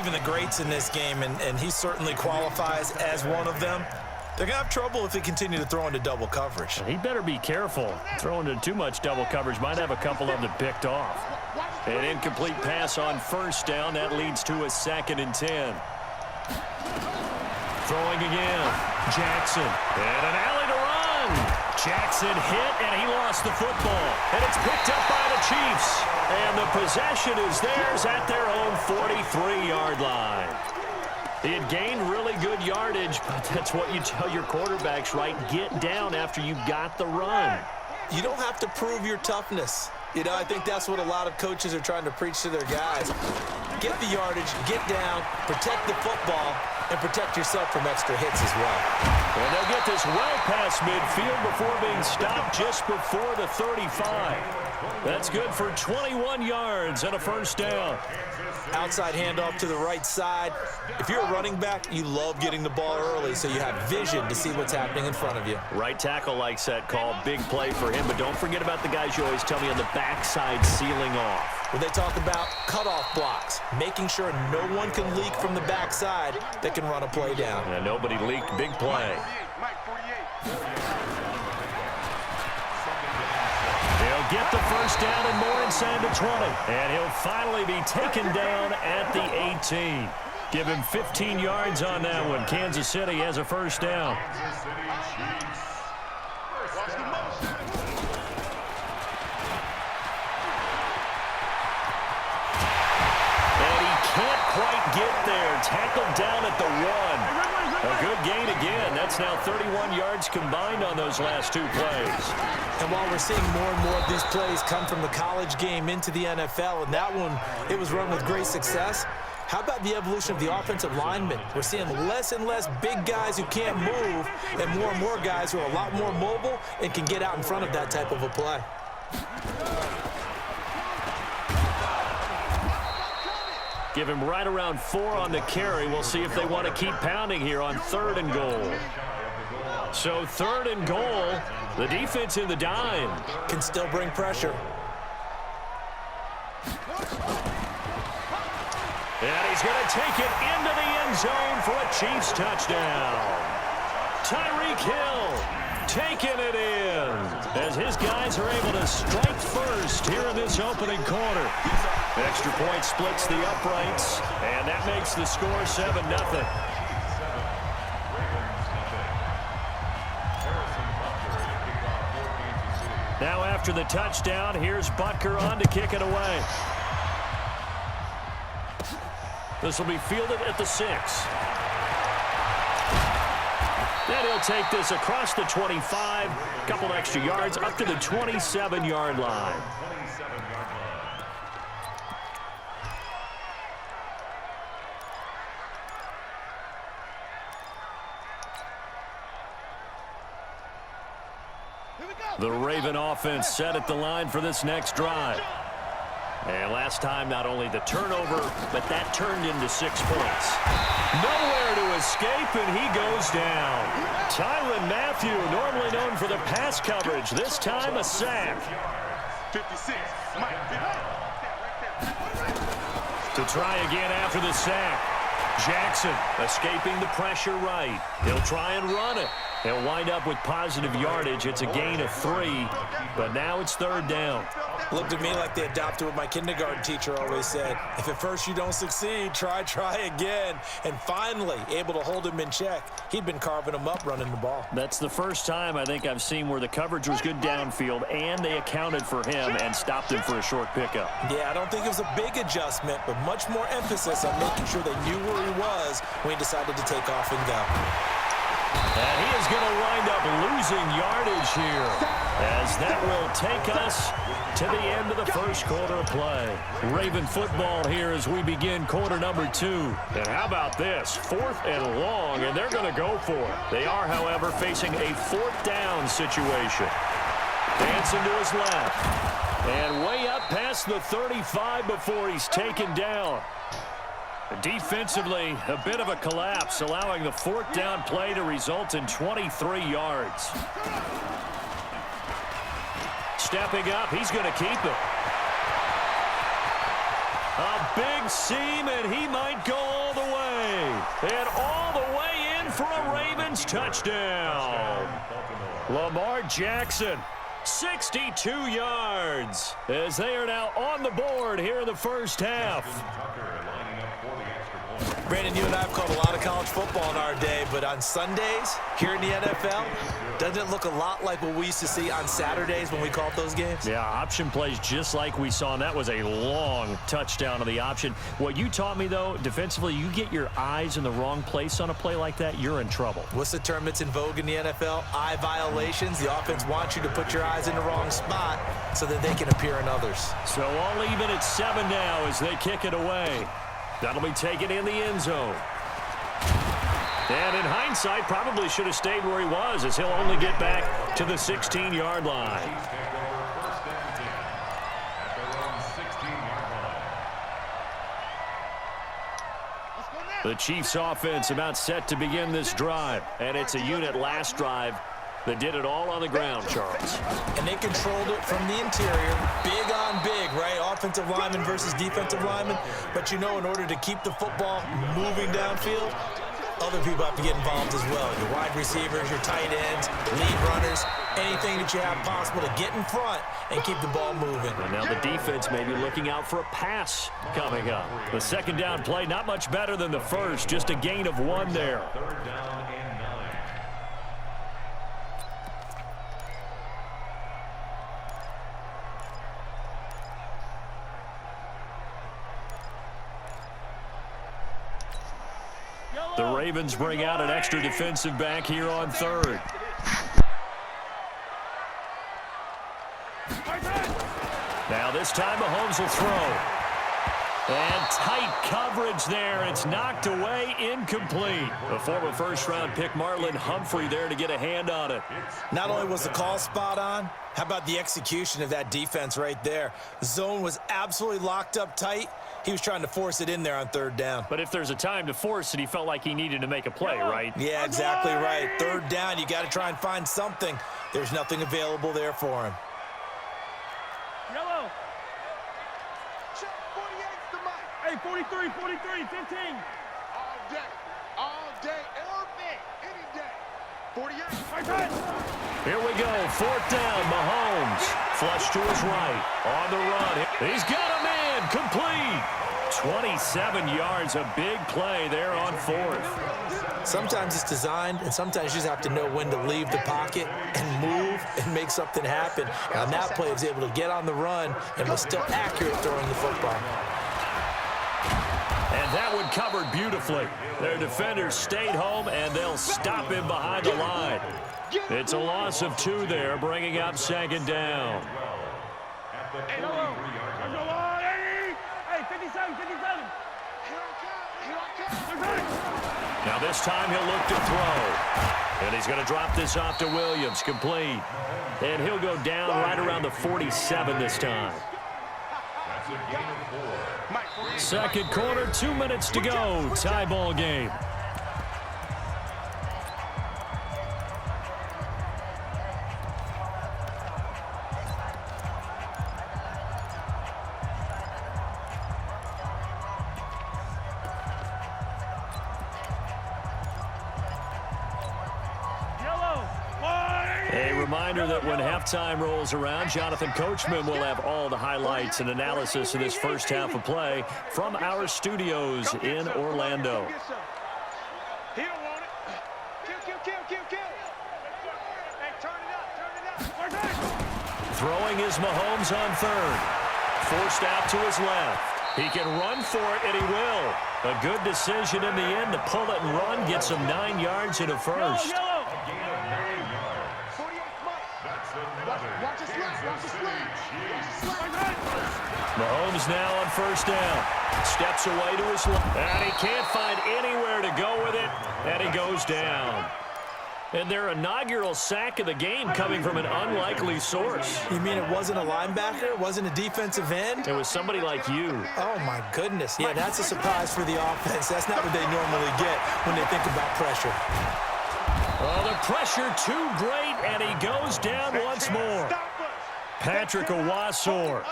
even the greats in this game, and he certainly qualifies as one of them, they're going to have trouble if they continue to throw into double coverage. He better be careful. Throwing into too much double coverage might have a couple of them picked off. An incomplete pass on first down. That leads to a 2nd and 10. Throwing again. Jackson. And an alley to run. Jackson hit, and he lost the football. And it's picked up by the Chiefs. And the possession is theirs at their own 43-yard line. He had gained really good yardage, but that's what you tell your quarterbacks, right? Get down after you've got the run. You don't have to prove your toughness. You know, I think that's what a lot of coaches are trying to preach to their guys. Get the yardage, get down, protect the football, and protect yourself from extra hits as well. And they'll get this well past midfield before being stopped just before the 35. That's good for 21 yards and a first down. Outside handoff to the right side. If you're a running back, you love getting the ball early so you have vision to see what's happening in front of you. Right tackle likes that call. Big play for him, but don't forget about the guys you always tell me on the backside sealing off. When they talk about cutoff blocks, making sure no one can leak from the backside that can run a play down. Yeah, nobody leaked. Big play. He'll get the first down and more inside the 20. And he'll finally be taken down at the 18. Give him 15 yards on that one. Kansas City has a first down. And he can't quite get there. Tackled down at the 1. A good gain again. That's now 31 yards combined on those last 2 plays. And while we're seeing more and more of these plays come from the college game into the NFL, and that one, it was run with great success, how about the evolution of the offensive linemen? We're seeing less and less big guys who can't move and more guys who are a lot more mobile and can get out in front of that type of a play. Give him right around 4 on the carry. We'll see if they want to keep pounding here on 3rd and goal. So 3rd and goal, the defense in the dime. Can still bring pressure. And he's going to take it into the end zone for a Chiefs touchdown. Tyreek Hill taking it in as his guys are able to strike first here in this opening quarter. Extra point splits the uprights, and that makes the score 7-0. Now after the touchdown, here's Butker on to kick it away. This will be fielded at the 6. Then he'll take this across the 25, a couple extra yards up to the 27-yard line. The Raven offense set at the line for this next drive. And last time, not only the turnover, but that turned into 6 points. Nowhere to escape, and he goes down. Tyrann Mathieu, normally known for the pass coverage, this time a sack. 56. To try again after the sack. Jackson escaping the pressure right. He'll try and run it. He'll wind up with positive yardage. It's a gain of 3, but now it's 3rd down. Looked to me like they adopted what my kindergarten teacher always said. If at first you don't succeed, try again. And finally, able to hold him in check. He'd been carving him up running the ball. That's the first time I think I've seen where the coverage was good downfield, and they accounted for him and stopped him for a short pickup. Yeah, I don't think it was a big adjustment, but much more emphasis on making sure they knew where he was when he decided to take off and go. And he is going to wind up losing yardage here, as that will take us to the end of the first quarter of play. Raven football here as we begin quarter number 2. And how about this? 4th and long, and they're going to go for it. They are, however, facing a 4th down situation. Dancing to his left. And way up past the 35 before he's taken down. Defensively, a bit of a collapse, allowing the 4th down play to result in 23 yards. Stepping up, he's going to keep it. A big seam, and he might go And all the way in for a Ravens touchdown. Lamar Jackson, 62 yards, as they are now on the board here in the first half. Brandon, you and I have called a lot of college football in our day, but on Sundays here in the NFL, doesn't it look a lot like what we used to see on Saturdays when we called those games? Yeah, option plays just like we saw, and that was a long touchdown of the option. What you taught me, though, defensively, you get your eyes in the wrong place on a play like that, you're in trouble. What's the term that's in vogue in the NFL? Eye violations. The offense wants you to put your eyes in the wrong spot so that they can appear in others. So all even at 7 now as they kick it away. That'll be taken in the end zone. And in hindsight, probably should have stayed where he was, as he'll only get back to the 16-yard line. The Chiefs' offense about set to begin this drive. And it's a unit last drive that did it all on the ground, Charles. And they controlled it from the interior, big on big, right? Offensive lineman versus defensive lineman. But you know, in order to keep the football moving downfield, other people have to get involved as well. Your wide receivers, your tight ends, lead runners, anything that you have possible to get in front and keep the ball moving. And now the defense may be looking out for a pass coming up. The second down play, not much better than the first, just a gain of 1 there. The Ravens bring out an extra defensive back here on 3rd. Now this time Mahomes will throw. And tight coverage there. It's knocked away, incomplete. The former first-round pick Marlon Humphrey there to get a hand on it. Not only was the call spot on, how about the execution of that defense right there? The zone was absolutely locked up tight. He was trying to force it in there on 3rd down. But if there's a time to force it, he felt like he needed to make a play, right? Yeah, exactly right. 3rd down, you got to try and find something. There's nothing available there for him. Yellow. Check 48's the mic. Hey, 43, 43, 15. All day, every any day. 48. Here we go, 4th down, Mahomes. Flush to his right, on the run. He's got a man, complete. 27 yards, a big play there on 4th. Sometimes it's designed, and sometimes you just have to know when to leave the pocket and move and make something happen. And on that play, he was able to get on the run and was still accurate throwing the football. And that one covered beautifully. Their defenders stayed home, and they'll stop him behind the line. It's a loss of 2 there, bringing up 2nd down. Hey, hello. Hey, 57, 57. Now this time he'll look to throw. And he's going to drop this off to Williams, complete. And he'll go down right around the 47 this time. Second quarter, 2 minutes to go. Tie ball game. A reminder that when halftime rolls around, Jonathan Coachman will have all the highlights and analysis of this first half of play from our studios in Orlando. Throwing is Mahomes on 3rd. Forced out to his left. He can run for it, and he will. A good decision in the end to pull it and run, gets him 9 yards in a first. Mahomes now on 1st down. Steps away to his left. And he can't find anywhere to go with it. And he goes down. And their inaugural sack of the game coming from an unlikely source. You mean it wasn't a linebacker? It wasn't a defensive end? It was somebody like you. Oh, my goodness. Yeah, that's a surprise for the offense. That's not what they normally get when they think about pressure. Oh, the pressure too great, and he goes down once more. Patrick Owasor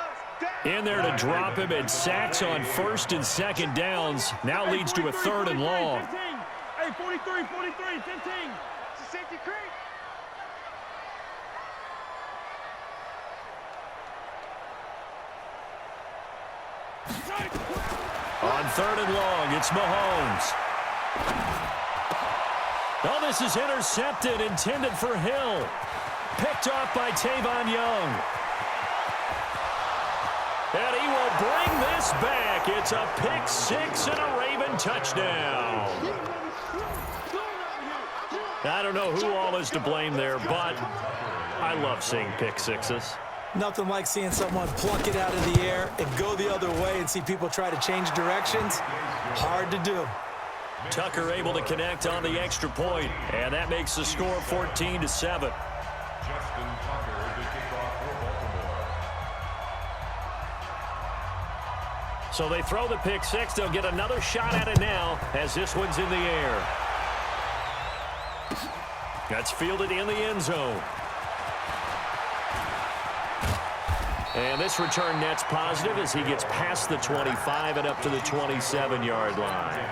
in there to drop him, and sacks on 1st and 2nd downs. Now leads to a 3rd and long. Hey, 43, 43, 15. It's a safety creep. On 3rd and long, it's Mahomes. Oh, this is intercepted, intended for Hill. Picked off by Tavon Young. And he will bring this back. It's a pick six and a Raven touchdown. I don't know who all is to blame there, but I love seeing pick sixes. Nothing like seeing someone pluck it out of the air and go the other way and see people try to change directions. Hard to do. Tucker able to connect on the extra point, and that makes the score 14-7. So they throw the pick six. They'll get another shot at it now as this one's in the air. That's fielded in the end zone. And this return net's positive as he gets past the 25 and up to the 27-yard line.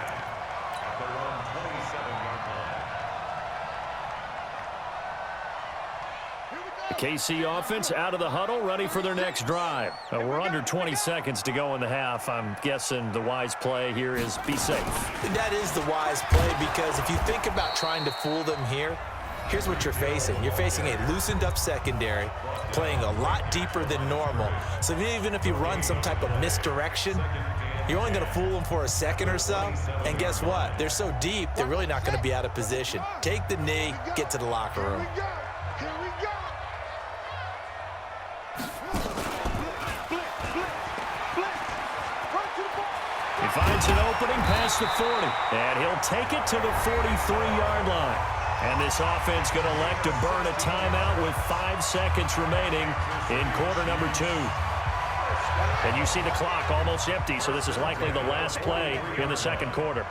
KC offense out of the huddle, ready for their next drive. We're under 20 seconds to go in the half. I'm guessing the wise play here is be safe. That is the wise play, because if you think about trying to fool them here, here's what you're facing. You're facing a loosened up secondary, playing a lot deeper than normal. So even if you run some type of misdirection, you're only going to fool them for a second or so. And guess what? They're so deep, they're really not going to be out of position. Take the knee, get to the locker room. He finds an opening past the 40, and he'll take it to the 43-yard line. And this offense going to elect to burn a timeout with 5 seconds remaining in quarter number 2. And you see the clock almost empty, so this is likely the last play in the second quarter.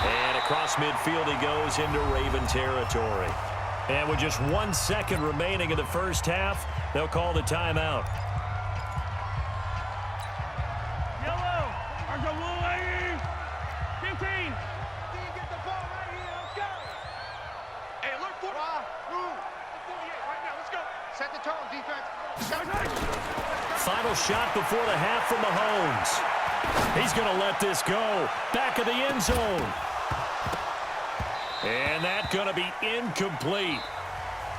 And across midfield he goes into Raven territory. And with just 1 second remaining in the first half, they'll call the timeout. Yellow. Our goal, 15. Get the ball right here. Let's go. Hey, alert for move. 48 right now. Let's go. Set the tone, defense. Final shot before the half from Mahomes. He's going to let this go. Back of the end zone. And that's going to be incomplete.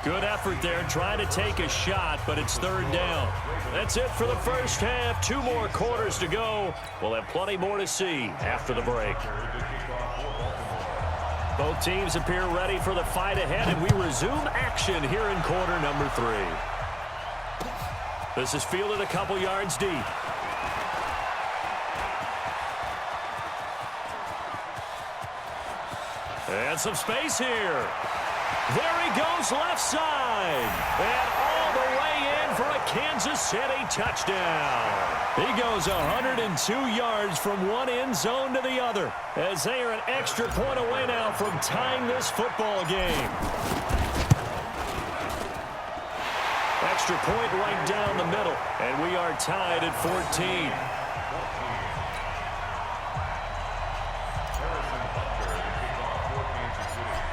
Good effort there trying to take a shot, but it's 3rd down. That's it for the first half. 2 more quarters to go. We'll have plenty more to see after the break. Both teams appear ready for the fight ahead, and we resume action here in quarter number 3. This is fielded a couple yards deep. And some space here. There he goes left side. And all the way in for a Kansas City touchdown. He goes 102 yards from one end zone to the other, as they are an extra point away now from tying this football game. Extra point right down the middle, and we are tied at 14.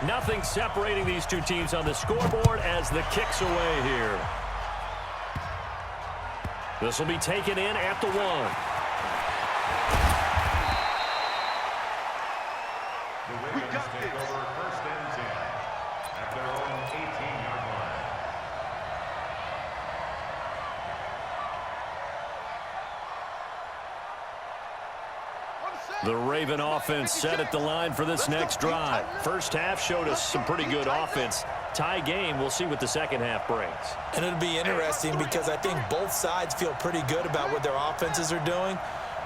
Nothing separating these two teams on the scoreboard as the kick's away here. This will be taken in at the 1. We got this. Over first and 10 at their own 18-yard line. The Raven offense set at the line for this next drive. First half showed us some pretty good offense. Tie game, we'll see what the second half brings. And it'll be interesting because I think both sides feel pretty good about what their offenses are doing.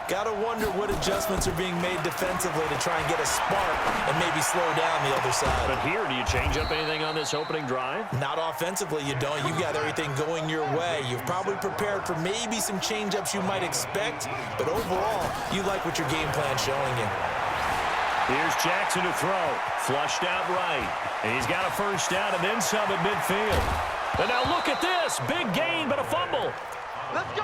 Got to wonder what adjustments are being made defensively to try and get a spark and maybe slow down the other side. But here, do you change up anything on this opening drive? Not offensively, you don't. You've got everything going your way. You've probably prepared for maybe some change-ups you might expect, but overall, you like what your game plan's showing you. Here's Jackson to throw. Flushed out right. And he's got a first down and then some at midfield. And now look at this. Big gain, but a fumble. Let's go.